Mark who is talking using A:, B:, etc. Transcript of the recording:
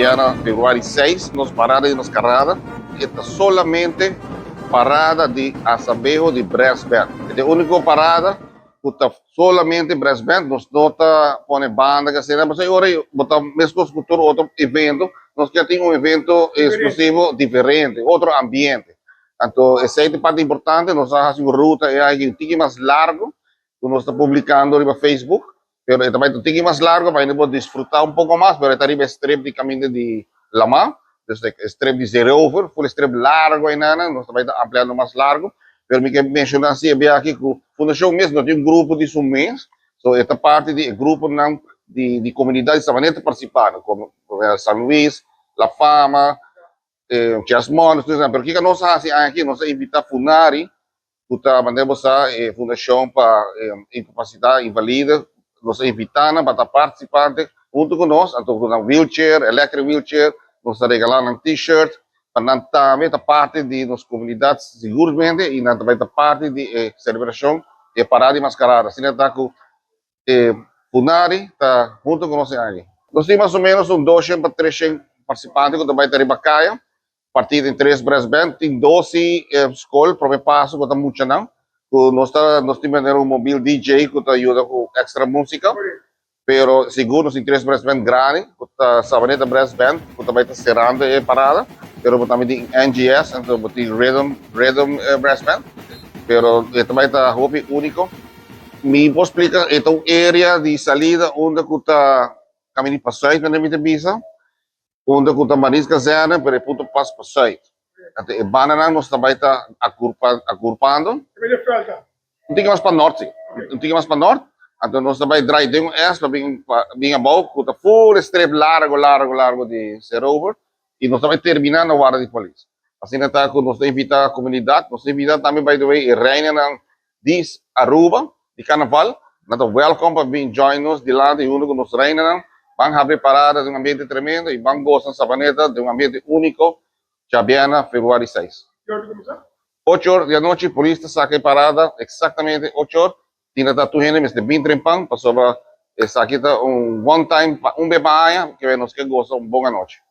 A: diabierna, Februari 6, nos parada de Mascarada, que está solamente parada de assabejo de brass band. É a única parada que está solamente brass band, nós não está põe banda, que assim, mas agora botar mesmo futuro outro evento, nós já temos evento exclusivo diferente, outro ambiente. Então, essa é a parte importante, nós fazemos ruta um pouquinho mais largo, que nós estamos publicando no Facebook, mas também um pouquinho mais largo, para a gente desfrutar um pouco mais, mas está strip de caminda de lama, strip de zero over, full strip largo, e nós também estamos ampliando mais largo, mas me quero mencionar assim, aqui que a Fundação mesmo, nós temos um grupo de mês, então esta parte do grupo de comunidade Savaneta participando, como São Luís, La Fama, Chasmón, pero o que nós fazemos aqui? Nós invitamos a Funari, que mandamos a Fundação para Incapacidade Invalida, nós invitamos para estar participando junto com nós, então com wheelchair, electric wheelchair, nós regalando um t-shirt, para também estar parte de nossa comunidade seguramente e também estar parte de celebração e parada de Mascarada. Assim está com Funari, está junto com nós aqui. Nós temos mais ou menos 200 a 300 participantes que também estão em Bacaia, partido em 3 brass band, tem 12 escolas, para passo, que está muito não. Nós temos um mobile DJ que ajuda com extra música, pero seguro nós temos 3 brass band grandes, que está Savaneta brass band, que também está cerrando a parada, pero também tem NGS, então tem rhythm brass band, pero também está hobby único. Me posso explicar, é uma área de salida onde está caminho para Zuid, mas não me visa, onde está Maris Caserne, pero é ponto passo para Zuid. Até a banana nós também está acurpando. Não tem mais para norte, não tem mais para norte. Então nós também drive de para bem abou, que está full strip largo de serover, e nós também terminando a warda de polis. Assim está que nós invitamos a comunidade, nós invitamos também, by the way, a reina de Aruba, de Carnaval, nós welcome para vir join us de lá, de único nos reina, vão abrir paradas de um ambiente tremendo e vão gostar de Savaneta, de um ambiente único, diabierna, Februari 6. 8 horas da noite, polícia saca parada, exatamente 8 horas, tinha tatu gente, mas de bem trempão, passou para saquita one time, bebaia, que nos que gosta, boa noite.